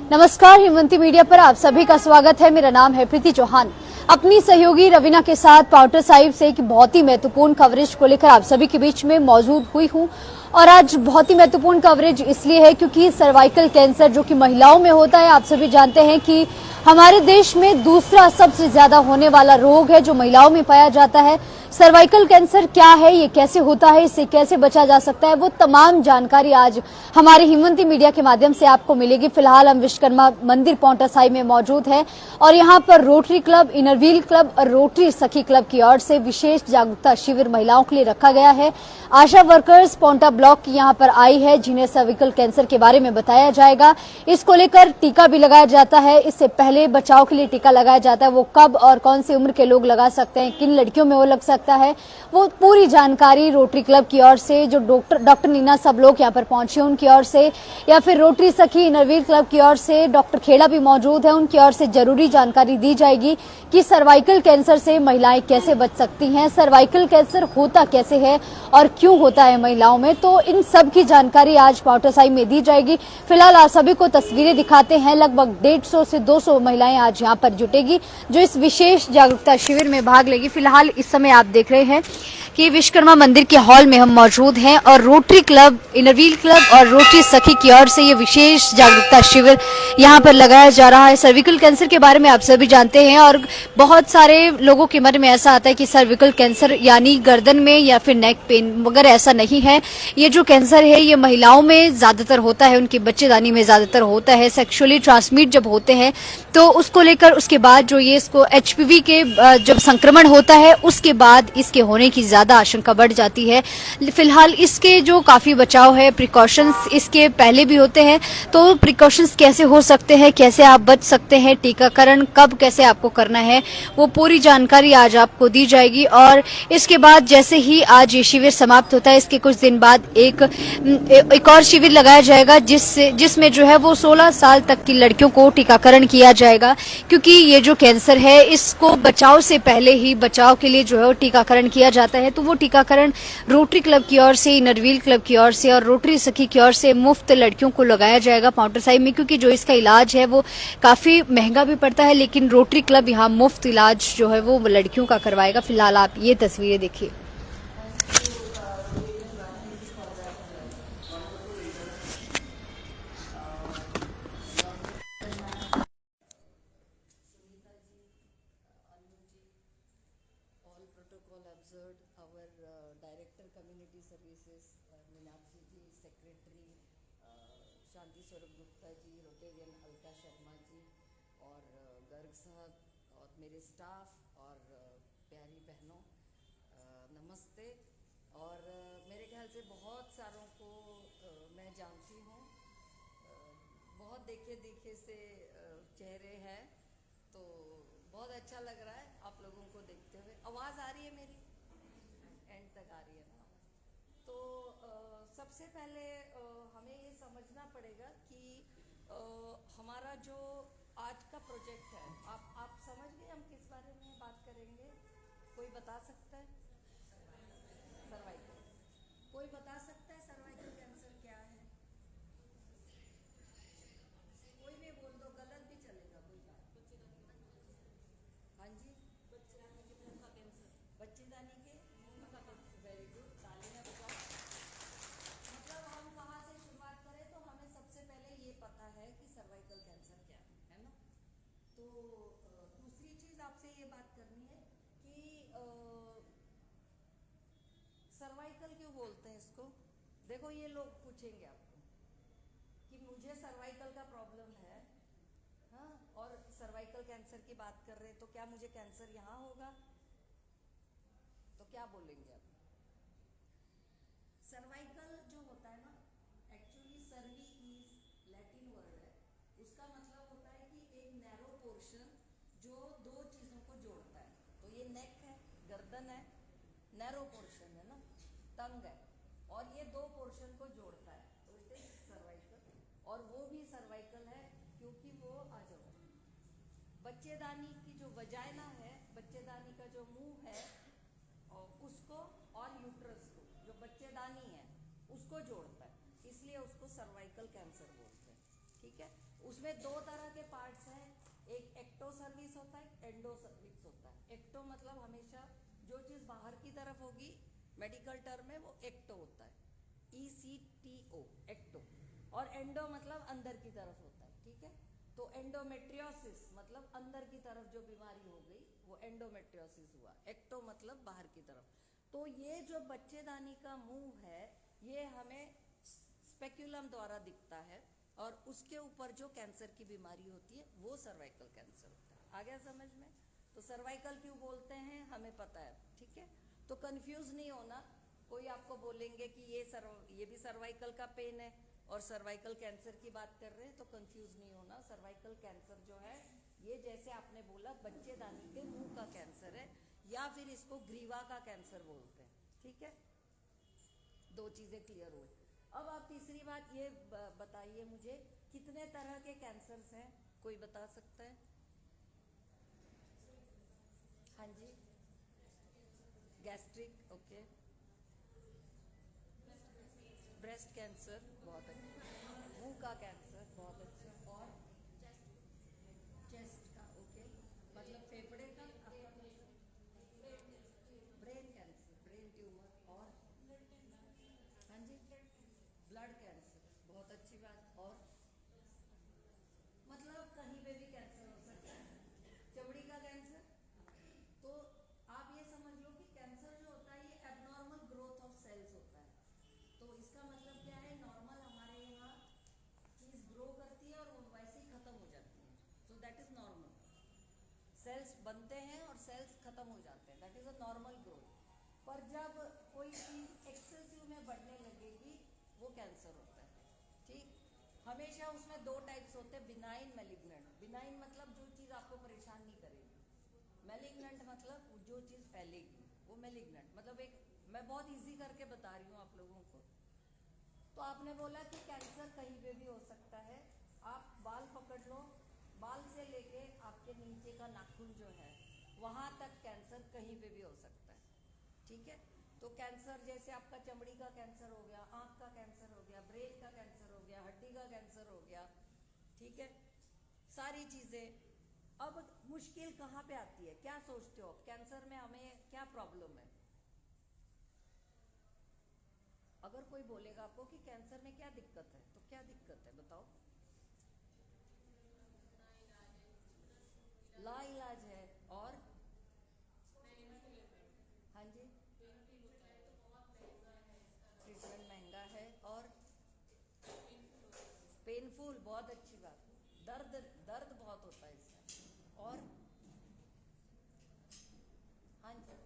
नमस्कार, हिमवंती मीडिया पर आप सभी का स्वागत है। मेरा नाम है प्रीति चौहान। अपनी सहयोगी रवीना के साथ पाउंटा साहिब से एक बहुत ही महत्वपूर्ण कवरेज को लेकर आप सभी के बीच में मौजूद हुई हूं। और आज बहुत ही महत्वपूर्ण कवरेज इसलिए है क्योंकि सर्वाइकल कैंसर जो कि महिलाओं में होता है, आप सभी जानते हैं कि हमारे देश में दूसरा सबसे ज्यादा होने वाला रोग है जो महिलाओं में पाया जाता है। सर्वाइकल कैंसर क्या है, ये कैसे होता है, इससे कैसे बचा जा सकता है, वो तमाम जानकारी आज हमारे हिमवंती मीडिया के माध्यम से आपको मिलेगी। फिलहाल हम विश्वकर्मा मंदिर पाउंटा साहिब में मौजूद है और यहाँ पर रोटरी क्लब, इनरव्हील क्लब और रोटरी सखी क्लब की ओर से विशेष जागरूकता शिविर महिलाओं के लिए रखा गया है। आशा वर्कर्स पाउंटा ब्लॉक की यहाँ पर आई है जिन्हें सर्विकल कैंसर के बारे में बताया जाएगा। इसको लेकर टीका भी लगाया जाता है। इससे पहले बचाव के लिए टीका लगाया जाता है, वो कब और कौन सी उम्र के लोग लगा सकते हैं, किन लड़कियों में वो लग सकता है, वो पूरी जानकारी रोटरी क्लब की ओर से जो डॉक्टर नीना सब लोग यहाँ पर पहुंचे उनकी ओर से, या फिर रोटरी सखी इनरव्हील क्लब की ओर से डॉक्टर खेड़ा भी मौजूद है, उनकी ओर से जरूरी जानकारी दी जाएगी कि सर्वाइकल कैंसर से महिलाएं कैसे बच सकती हैं, सर्वाइकल कैंसर होता कैसे है और क्यों होता है महिलाओं में। तो इन सब की जानकारी आज पाउंटा साहिब में दी जाएगी। फिलहाल आप सभी को तस्वीरें दिखाते हैं। लगभग 150 से 200 महिलाएं आज यहाँ पर जुटेगी जो इस विशेष जागरूकता शिविर में भाग लेगी। फिलहाल इस समय आप देख रहे हैं कि विश्वकर्मा मंदिर के हॉल में हम मौजूद हैं और रोटरी क्लब, इनरव्हील क्लब और रोटरी सखी की ओर से ये विशेष जागरूकता शिविर यहाँ पर लगाया जा रहा है। सर्विकल कैंसर के बारे में आप सभी जानते हैं और बहुत सारे लोगों के मन में ऐसा आता है कि सर्विकल कैंसर यानी गर्दन में या फिर नेक पेन, मगर ऐसा नहीं है। ये जो कैंसर है ये महिलाओं में ज्यादातर होता है, उनकी बच्चेदानी में ज्यादातर होता है। सेक्सुअली ट्रांसमिट जब होते हैं तो उसको लेकर उसके बाद जो ये इसको एचपीवी के जब संक्रमण होता है उसके बाद इसके होने की ज्यादा आशंका बढ़ जाती है। फिलहाल इसके जो काफी बचाव है, प्रिकॉशंस इसके पहले भी होते हैं, तो प्रिकॉशंस कैसे हो सकते हैं, कैसे आप बच सकते हैं, टीकाकरण कब कैसे आपको करना है, वो पूरी जानकारी आज आपको दी जाएगी। और इसके बाद जैसे ही आज ये शिविर समाप्त होता है इसके कुछ दिन बाद एक और शिविर लगाया जाएगा जिसमें जो है वो 16 साल तक की लड़कियों को टीकाकरण किया जाएगा, क्योंकि ये जो कैंसर है इसको बचाव से पहले ही बचाव के लिए जो है वो टीकाकरण किया जाता है। तो वो टीकाकरण रोटरी क्लब की ओर से, इनरव्हील क्लब की ओर से और रोटरी सखी की ओर से मुफ्त लड़कियों को लगाया जाएगा पाउंटा साहिब में, क्योंकि जो इसका इलाज है वो काफी महंगा भी पड़ता है, लेकिन रोटरी क्लब यहाँ मुफ्त इलाज जो है वो लड़कियों का करवाएगा। फिलहाल आप ये तस्वीरें देखिए। protocol observed. Our director community services Meenakshi ji, secretary Shanti Swaroop Gupta ji, Rotarian Alka Sharma ji और गर्ग साहब और मेरे स्टाफ और प्यारी बहनों, नमस्ते। और मेरे ख्याल से बहुत सारों को मैं जानती हूँ, बहुत देखे देखे से चेहरे हैं, तो बहुत अच्छा लग रहा है आप लोगों को देखते हुए। आवाज़ आ रही है मेरी? एंड तक आ रही है ना? तो सबसे पहले हमें ये समझना पड़ेगा कि हमारा जो आज का प्रोजेक्ट है, आप समझ गए हम किस बारे में बात करेंगे? कोई बता सकता है? सर्वाइकल। कोई बता सकता है सर्वाइकल कैंसर क्या है? कोई भी बोल दो, गलत भी चलेगा, कोई बात। हाँ जी, बच्चेदानी के मुंह का कैंसर। वेरी गुड, तालियां बजाओ। मतलब हम वहाँ से शुरुआत करें तो हमें सबसे पहले ये पता है कि सर्वाइकल कैंसर क्या है ना? तो दूसरी चीज आपसे ये बात करनी है कि सर्वाइकल क्यों बोलते हैं इसको। देखो, ये लोग पूछेंगे आपको कि मुझे सर्वाइकल का प्रॉब्लम है, हाँ, और सर्वाइकल कैंसर की बात कर रहे हैं, तो क्या मुझे कैंसर यहाँ होगा? तो क्या बोलेंगे आप? सर्वाइकल जो होता है ना, एक्चुअली सर्वी इज लैटिन वर्ड है, उसका मतलब होता है कि एक नैरो पोर्शन जो दो चीजों को जोड़ता है। तो ये नेक है, गर्दन है, नैरो पोर्शन है ना, तंग है, और ये दो पोर्शन को जोड़ता है, तो इट इज सर्वाइकल। और वो भी सर्वाइकल है क्योंकि वो आ जाओ, बच्चेदानी की जो वजाइना है, बच्चेदानी का जो मुंह है और उसको और यूट्रस को, जो बच्चेदानी है उसको जोड़ता है, इसलिए उसको सर्वाइकल कैंसर बोलते हैं। ठीक है, उसमें दो तरह के पार्ट्स हैं, एक एक्टो सर्विस होता है, एंडो सर्विस होता है। एक्टो मतलब हमेशा जो चीज़ बाहर की तरफ होगी, मेडिकल टर्म में वो एक्टो होता है, ECTO, एक्टो। और एंडो मतलब अंदर की तरफ होता है, ठीक है। तो एंडोमेट्रियोसिस मतलब अंदर की तरफ जो बीमारी हो गई वो एंडोमेट्रियोसिस हुआ। एक्टो मतलब बाहर की तरफ। तो ये जो बच्चेदानी का मुंह है ये हमें स्पेक्यूलम द्वारा दिखता है, और उसके ऊपर जो कैंसर की बीमारी होती है वो सर्वाइकल कैंसर होता है। आ गया समझ में? तो सर्वाइकल क्यों बोलते हैं हमें पता है, ठीक है। तो कंफ्यूज नहीं होना, कोई आपको बोलेंगे कि ये भी सर्वाइकल का पेन है और सर्वाइकल कैंसर की बात कर रहे हैं, तो कंफ्यूज नहीं होना। सर्वाइकल कैंसर जो है ये जैसे आपने बोला बच्चेदानी के मुंह का कैंसर है, या फिर इसको ग्रीवा का कैंसर बोलते हैं, ठीक है। दो चीजें क्लियर हुई। अब आप तीसरी बात ये बताइए मुझे, कितने तरह के कैंसर्स हैं, कोई बता सकता है? हाँ जी, गैस्ट्रिक, ओके, ब्रेस्ट कैंसर बहुत अच्छा, मुंह का कैंसर बहुत अच्छा, और चेस्ट का, ओके, मतलब फेफड़े का, ब्रेन कैंसर, ब्रेन ट्यूमर, और हाँ जी, ब्लड कैंसर, बहुत अच्छी बात, और मतलब कहीं पे भी कैंसर हो सकता है। चमड़ी का कैंसर, तो आप ये समझ लो कि कैंसर जो होता है ये एबनॉर्मल ग्रोथ ऑफ सेल्स होता है। तो इसका मतलब क्या है, नॉर्मल हमारे यहाँ चीज ग्रो करती है और वो वैसे ही खत्म हो जाती है, so that is normal. Cells बनते हैं और सेल्स खत्म हो जाते हैं, that is a normal growth. पर जब कोई चीज एक्सेसिव में बढ़ने लगेगी वो कैंसर होता है, ठीक। हमेशा उसमें दो टाइप्स होते हैं, बिनाइन, मैलिग्नेंट। बिनाइन मतलब जो चीज आपको परेशान नहीं करेगी, मैलिग्नेंट मतलब जो चीज फैलेगी, वो मैलिग्नेंट मतलब एक, मैं बहुत इजी करके बता रही हूँ आप लोगों को। तो आपने बोला कि कैंसर कहीं पे भी हो सकता है। आप बाल पकड़ लो, बाल से लेके आपके नीचे का नाखून जो है वहां तक कैंसर कहीं पे भी हो सकता है, ठीक है। तो कैंसर जैसे आपका चमड़ी का कैंसर हो गया, आंख का कैंसर हो गया, ब्रेन का कैंसर हो गया, हड्डी का कैंसर हो गया, ठीक है, सारी चीजें। अब मुश्किल कहाँ पे आती है, क्या सोचते हो कैंसर में हमें क्या प्रॉब्लम है? अगर कोई बोलेगा आपको कि कैंसर में क्या दिक्कत है, तो क्या दिक्कत है बताओ? ला इलाज है, और हाँ जी, ट्रीटमेंट महंगा है, और पेनफुल, बहुत अच्छी बात, दर्द दर्द बहुत होता है इसमें, और हाँ जी,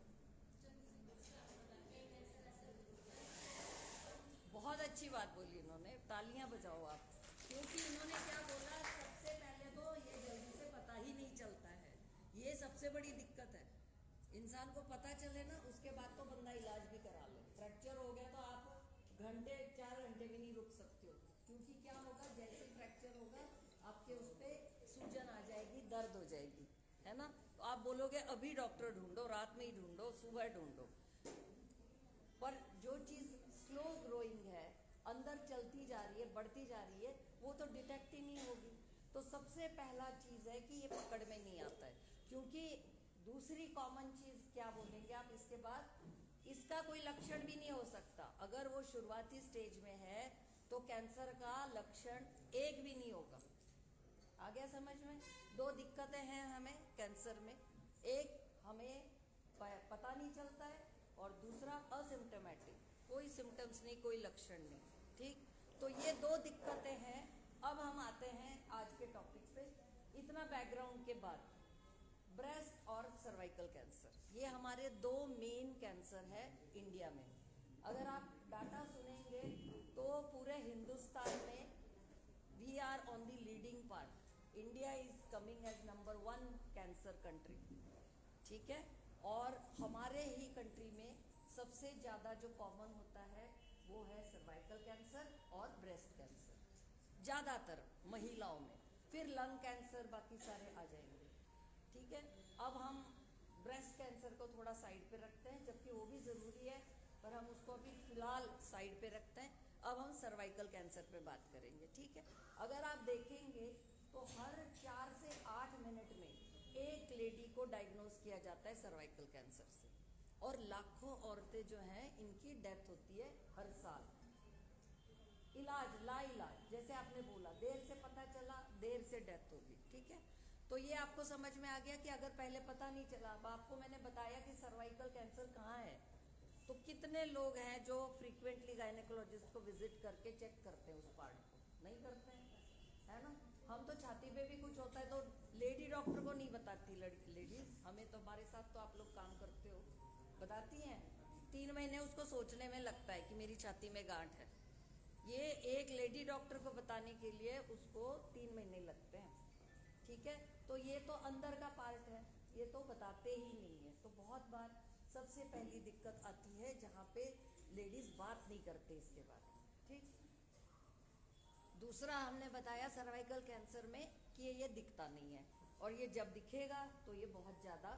बहुत अच्छी बात बोली इन्होंने, तालियां बजाओ आप, क्योंकि इन्होंने क्या बोला, सबसे पहले तो ये जल्दी से पता ही नहीं चलता है, ये सबसे बड़ी दिक्कत है। इंसान को पता चले ना, उसके बाद तो बंदा इलाज भी करा ले। फ्रैक्चर हो गया तो आप घंटे 4 घंटे भी नहीं रुक सकते हो, क्योंकि क्या होगा, जैसे फ्रैक्चर होगा आपके उस पर सूजन आ जाएगी, दर्द हो जाएगी, है ना। तो आप बोलोगे अभी डॉक्टर ढूंढो, रात में ही ढूंढो, सुबह ढूंढो, पर जो चीज स्लो ग्रोइंग है, अंदर चलती जा रही है, बढ़ती जा रही है, वो तो डिटेक्ट ही नहीं होगी। तो सबसे पहला चीज है कि ये पकड़ में नहीं आता है, क्योंकि दूसरी कॉमन चीज क्या बोलेंगे आप इसके बाद, इसका कोई लक्षण भी नहीं हो सकता। अगर वो शुरुआती स्टेज में है तो कैंसर का लक्षण एक भी नहीं होगा। आ गया समझ में? दो दिक्कतें हैं हमें कैंसर में, एक हमें पता नहीं चलता है, और दूसरा असिम्टोमेटिक, कोई सिम्टम्स नहीं, कोई लक्षण नहीं, ठीक। तो ये दो दिक्कतें हैं। अब हम आते हैं आज के टॉपिक पे। इतना बैकग्राउंड के बाद, ब्रेस्ट और सर्वाइकल कैंसर, ये हमारे दो मेन कैंसर है इंडिया में। अगर आप डाटा सुनेंगे तो पूरे हिंदुस्तान में we are on the leading part, India is coming as number 1 cancer country, ठीक है। और हमारे ही कंट्री में सबसे ज़्यादा जो कॉमन होता है वो है सर्वाइकल कैंसर और ब्रेस्ट कैंसर, ज़्यादातर महिलाओं में, फिर लंग कैंसर, बाकी सारे आ जाएंगे, ठीक है। अब हम ब्रेस्ट कैंसर को थोड़ा साइड पे रखते हैं, जबकि वो भी ज़रूरी है, पर हम उसको अभी फिलहाल साइड पे रखते हैं। अब हम सर्वाइकल कैंसर पे बात करेंगे, ठीक है। अगर आप देखेंगे डायग्नोज किया जाता है सर्वाइकल कैंसर से, और लाखों औरतें जो हैं इनकी डेथ होती है हर साल। इलाज लाइलाज, जैसे आपने बोला, देर से पता चला, देर से डेथ होगी। ठीक है, तो ये आपको समझ में आ गया कि अगर पहले पता नहीं चला। अब आपको मैंने बताया कि सर्वाइकल कैंसर कहाँ है, तो कितने लोग हैं जो फ्रीक्वेंटली गायनेकोलॉजिस्ट को विजिट करके चेक करते हैं उस पार्ट को? नहीं करते हैं, है ना। हम तो छाती पे भी कुछ होता है तो लेडी डॉक्टर को नहीं बताती, लड़की लेडीज, हमें तो, हमारे साथ तो आप लोग काम करते हो, बताती हैं। 3 महीने उसको सोचने में लगता है कि मेरी छाती में गांठ है। ये एक लेडी डॉक्टर को बताने के लिए उसको 3 महीने लगते हैं। ठीक है, तो ये तो अंदर का पार्ट है, ये तो बताते ही नहीं है। तो बहुत बार सबसे पहली दिक्कत आती है जहाँ पे लेडीज बात नहीं करते इसके बारे में। ठीक, दूसरा हमने बताया सर्वाइकल कैंसर में कि ये दिखता नहीं है, और ये जब दिखेगा तो ये बहुत ज़्यादा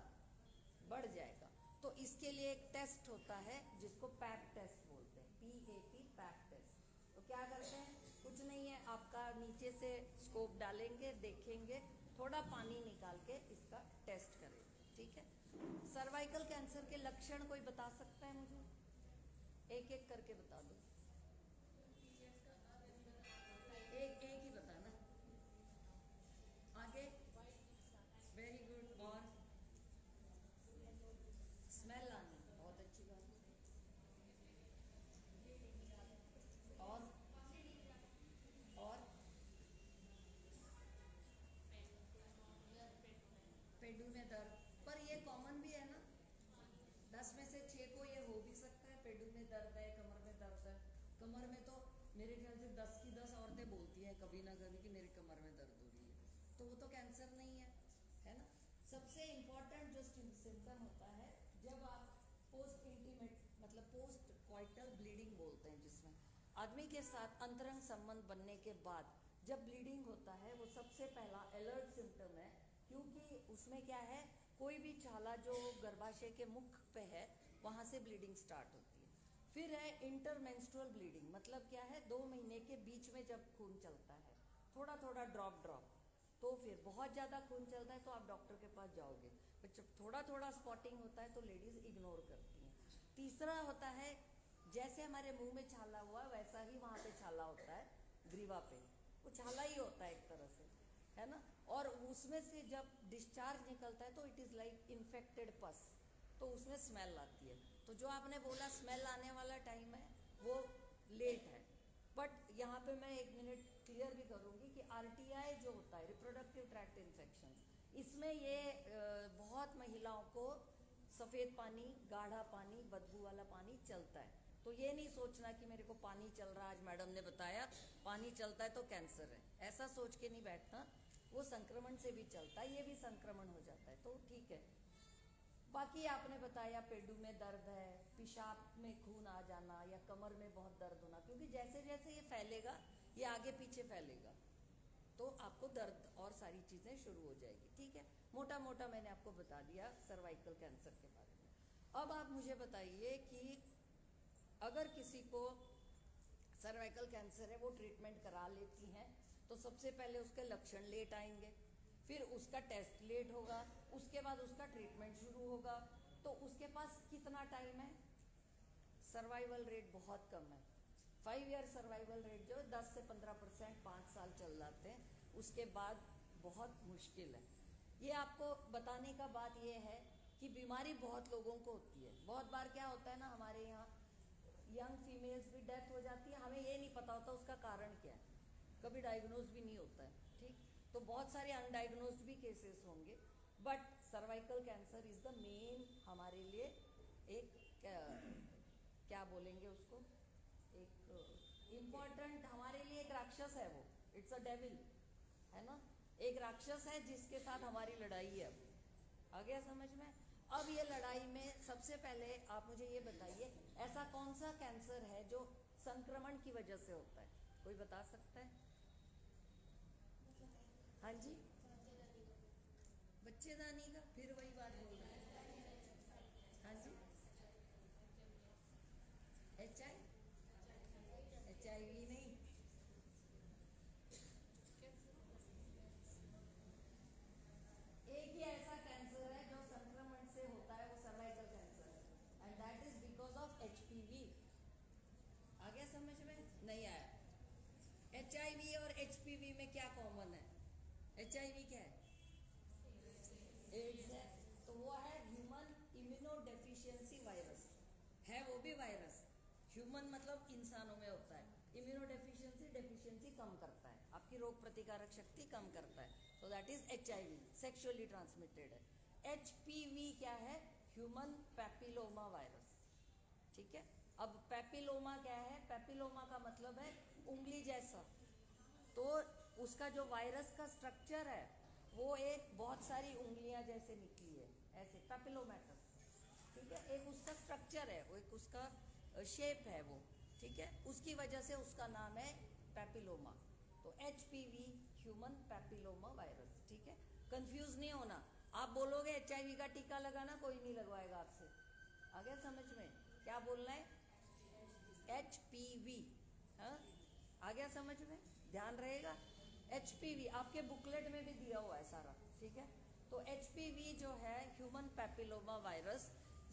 बढ़ जाएगा। तो इसके लिए एक टेस्ट होता है जिसको पैप टेस्ट बोलते हैं, PAP, पैप टेस्ट। तो क्या करते हैं, कुछ नहीं है, आपका नीचे से स्कोप डालेंगे, देखेंगे, थोड़ा पानी निकाल के इसका टेस्ट करेंगे। ठीक है, सर्वाइकल कैंसर के लक्षण कोई बता सकता है मुझे? एक एक करके बता दो, एक एक ही बताना। आगे, वेरी गुड। और स्मेल आनी, बहुत अच्छी बात है। और पेडू में दर्द, पर ये कॉमन भी है ना, 10 में से 6 को ये हो भी सकता है, पेडू में दर्द है, कमर में दर्द है। कमर में तो मेरे ख्याल से 10 की 10 औरतें बोलती हैं कभी ना कभी कि मेरी कमर में दर्द हो रही है, तो वो तो कैंसर नहीं है ना। सबसे इम्पोर्टेंट जो सिम्टम होता है जब आप पोस्ट इंटीमेट, मतलब पोस्ट क्वाइटल ब्लीडिंग बोलते हैं, जिसमें आदमी के साथ अंतरंग संबंध बनने के बाद जब ब्लीडिंग होता है, वो सबसे पहला अलर्ट सिम्टम है। क्योंकि उसमें क्या है, कोई भी छाला जो गर्भाशय के मुख पे है वहाँ से ब्लीडिंग स्टार्ट होती है। फिर है इंटरमेंस्ट्रुअल ब्लीडिंग, मतलब क्या है, 2 महीने के बीच में जब खून चलता है, थोड़ा थोड़ा ड्रॉप, तो फिर बहुत ज़्यादा खून चलता है तो आप डॉक्टर के पास जाओगे। पर जब थोड़ा थोड़ा स्पॉटिंग होता है तो लेडीज़ इग्नोर करती हैं। तीसरा होता है, जैसे हमारे मुंह में छाला हुआ वैसा ही वहाँ पे छाला होता है, ग्रीवा पे, वो छाला ही होता है एक तरह से, है ना। और उसमें से जब डिस्चार्ज निकलता है तो इट इज़ लाइक इन्फेक्टेड पस, तो उसमें स्मेल आती है। तो जो आपने बोला स्मेल आने वाला टाइम है वो लेट है। बट यहाँ पे मैं 1 मिनट क्लियर भी करूँगी कि RTI जो होता है, रिप्रोडक्टिव ट्रैक्ट इन्फेक्शन, इसमें ये बहुत महिलाओं को सफ़ेद पानी, गाढ़ा पानी, बदबू वाला पानी चलता है। तो ये नहीं सोचना कि मेरे को पानी चल रहा है, आज मैडम ने बताया पानी चलता है तो कैंसर है, ऐसा सोच के नहीं बैठना। वो संक्रमण से भी चलता है, ये भी संक्रमण हो जाता है, तो ठीक है। बाकी आपने बताया पेडू में दर्द है, पेशाब में खून आ जाना, या कमर में बहुत दर्द होना, क्योंकि जैसे जैसे ये फैलेगा ये आगे पीछे फैलेगा तो आपको दर्द और सारी चीज़ें शुरू हो जाएगी। ठीक है, मोटा मोटा मैंने आपको बता दिया सर्वाइकल कैंसर के बारे में। अब आप मुझे बताइए कि अगर किसी को सर्वाइकल कैंसर है, वो ट्रीटमेंट करा लेती हैं, तो सबसे पहले उसके लक्षण लेट आएंगे, फिर उसका टेस्ट लेट होगा, उसके बाद उसका ट्रीटमेंट शुरू होगा। तो उसके पास कितना टाइम है? सर्वाइवल रेट बहुत कम है। 5 ईयर सर्वाइवल रेट जो 10 से 15%, 5 साल चल जाते हैं, उसके बाद बहुत मुश्किल है। ये आपको बताने का बात ये है कि बीमारी बहुत लोगों को होती है। बहुत बार क्या होता है ना, हमारे यहाँ यंग फीमेल्स भी डेथ हो जाती है, हमें ये नहीं पता होता उसका कारण क्या है, कभी डायग्नोज भी नहीं होता है। ठीक, तो बहुत सारे अनडायग्नोज्ड भी केसेस होंगे, but cervical cancer is the main हमारे लिए एक क्या बोलेंगे उसको, एक इम्पॉर्टेंट, हमारे लिए एक राक्षस है वो, इट्स अ डेविल, है ना, एक राक्षस है जिसके साथ हमारी लड़ाई है। अब आ गया समझ में? अब ये लड़ाई में सबसे पहले आप मुझे ये बताइए, ऐसा कौन सा कैंसर है जो संक्रमण की वजह से होता है? कोई बता सकता है? हाँ जी, बच्चेदानी का, फिर वही बात बोल रहे हैं। हाँ जी, HIV नहीं, एक ही ऐसा कैंसर है जो नहीं आया। HIV और HPV में क्या कॉमन है? HIV क्या है? एड्स है, तो वो है ह्यूमन इम्यूनो डेफिशिएंसी वायरस है, वो भी वायरस। ह्यूमन मतलब इंसानों में होता है। इम्यूनो डेफिशिएंसी कम करता है, आपकी रोग प्रतिकारक शक्ति कम करता है, तो that is HIV, sexually transmitted है। HPV क्या है? ह्यूमन पैपिलोमा वायरस, ठीक है। अब पैपिलोमा क्या है? पैपिलोमा का मतलब है उंगली जैसा, तो उसका जो वायरस का स्ट्रक्चर है वो एक बहुत सारी उंगलियां जैसे निकली है, ऐसे पैपिलोमेटस, ठीक है। एक उसका स्ट्रक्चर है, वो एक उसका शेप है वो, ठीक है। उसकी वजह से उसका नाम है पैपिलोमा। तो HPV ह्यूमन पैपिलोमा वायरस, ठीक है। कंफ्यूज नहीं होना, आप बोलोगे HIV का टीका लगाना, कोई नहीं लगवाएगा आपसे। आ गया समझ में? क्या बोलना है? HPV, हाँ आ गया समझ में? ध्यान रहेगा। HPV आपके बुकलेट में भी दिया हुआ है सारा, ठीक है। तो HPV जो है ह्यूमन पैपिलोमा वायरस,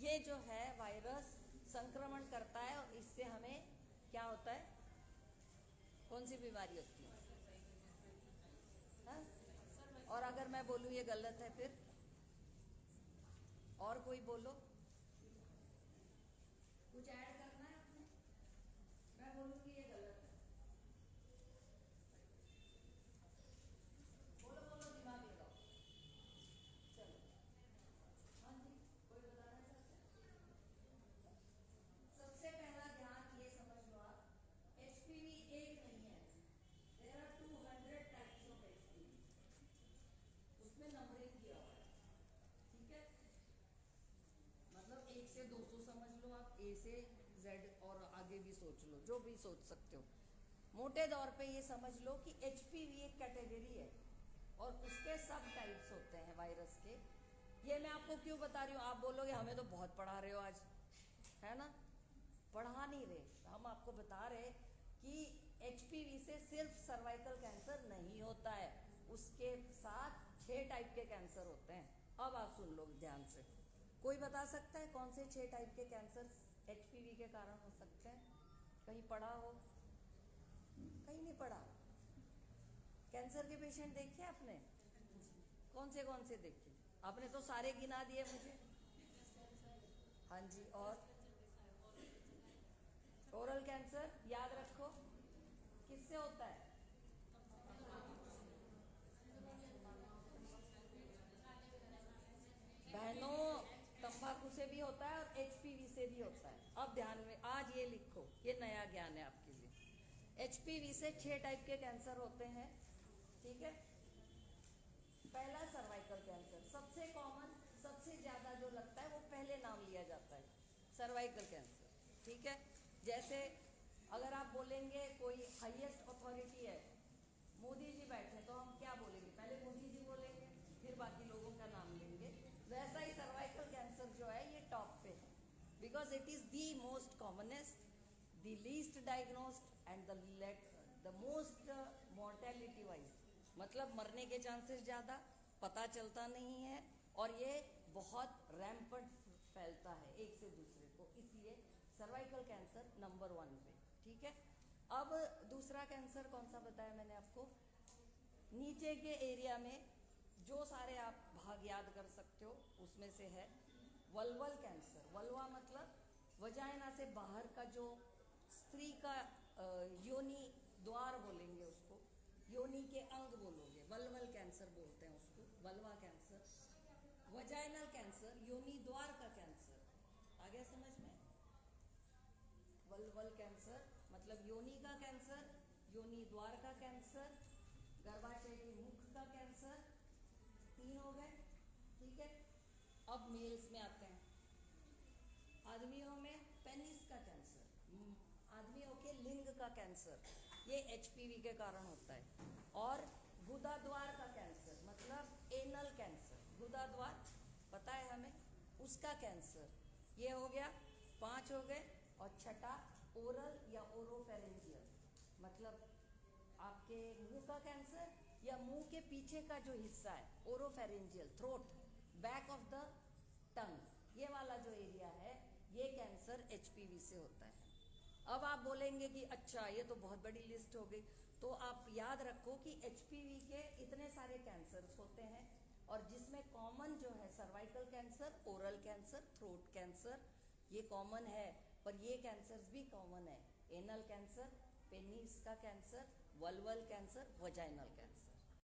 ये जो है वायरस संक्रमण करता है और इससे हमें क्या होता है? कौन सी बीमारी होती है? हाँ? और अगर मैं बोलूँ ये गलत है फिर? और कोई बोलो, कुछ ऐड करना है आपने? मैं बोलूँ कि ये गलत है, बोलो बोलो, दिमाग लगाओ, चलो। हाँ जी, कोई बताना चाहते हैं? सबसे पहला ध्यान ये समझ लो आप, HPV एक नहीं है, there are 200 types of HPV, उसमें नंबरिंग किया हुआ है, ठीक है। मतलब 1 से 200 समझ लो आप, A से Z, और आगे भी सोच लो, जो भी सोच सकते हो। मोटे तौर पे ये समझ लो कि HPV एक कैटेगरी है और उसके सब टाइप्स होते हैं वायरस के। ये मैं आपको क्यों बता रही हूँ? आप बोलोगे हमें तो बहुत पढ़ा रहे हो आज, है ना? पढ़ा नहीं रहे, हम आपको बता रहे कि HPV से सिर्फ सर्वाइकल कैंसर नहीं होता है, उसके साथ 6 टाइप के कैंसर होते हैं। अब आप सुन लो ध्यान से। कोई बता सकता है कौन से 6 टाइप के कैंसर HPV के कारण हो सकते हैं? कहीं पढ़ा हो? कहीं नहीं पढ़ा? कैंसर के पेशेंट देखे आपने? कौन से देखे? आपने तो सारे गिना दिए मुझे। हाँ जी, और ओरल कैंसर याद रखो, किससे होता है? बहनों, तंबाकू से भी होता है और HPV से भी होता है। अब ध्यान में, आज ये लिखो, ये नया ज्ञान है आपके लिए। HPV से 6 टाइप के कैंसर होते हैं, ठीक है। पहला सर्वाइकल कैंसर, सबसे कॉमन, सबसे ज्यादा जो लगता है वो पहले नाम लिया जाता है, सर्वाइकल कैंसर, ठीक है। जैसे अगर आप बोलेंगे कोई हाईएस्ट अथॉरिटी है, मोदी जी बैठे, तो हम क्या बोलेंगे? पहले मोदी जी बोलेंगे, फिर बाकी लोगों का नाम लेंगे। वैसा ही सर्वाइकल कैंसर जो है ये टॉप पे है, because it is the most commonest, the least diagnosed and the most mortality wise, मतलब मरने के चांसेस ज़्यादा, पता चलता नहीं है, और ये बहुत रैम्पंट फैलता है एक से दूसरे को, इसलिए सर्वाइकल कैंसर नंबर 1 पे, ठीक है। अब दूसरा कैंसर कौन सा बताया मैंने आपको? नीचे के एरिया में जो सारे आप भाग याद कर सकते हो उसमें से है वल्वल कैंसर। वल्वा मतलब वजाइना से बाहर का, जो स्त्री का योनि द्वार बोलेंगे उसको, योनि के अंग बोलोगे, वल्वल कैंसर बोलते हैं उसको, वल्वा कैंसर। वजाइनल कैंसर योनि द्वार का कैंसर, आ गया समझ में? वल्वल कैंसर मतलब योनि का कैंसर, योनि द्वार का कैंसर, गर्भाशय के मुख का कैंसर, 3 हो गए, ठीक है। अब मेल्स में आते हैं, आदमियों में पेनिस का कैंसर, आदमियों के लिंग का कैंसर, ये HPV के कारण होता है। और गुदा द्वार का कैंसर मतलब एनल कैंसर, गुदा द्वार पता है हमें, उसका कैंसर, ये हो गया, 5 हो गए। और छठा ओरल या ओरोफेरेंजियल, मतलब आपके मुंह का कैंसर या मुंह के पीछे का जो हिस्सा है, oropharyngeal, throat, back of the tongue, ये वाला जो एरिया है, ये कैंसर HPV से होता है। अब आप बोलेंगे कि अच्छा ये तो बहुत बड़ी लिस्ट हो गई, तो आप याद रखो कि एचपीवी के इतने सारे कैंसर्स होते हैं और जिसमें कॉमन जो है cervical cancer, oral cancer, throat cancer, ये कॉमन है। पर ये कैंसर्स भी कॉमन है, एनल कैंसर, पेनिस का cancer, vulval cancer, vaginal cancer.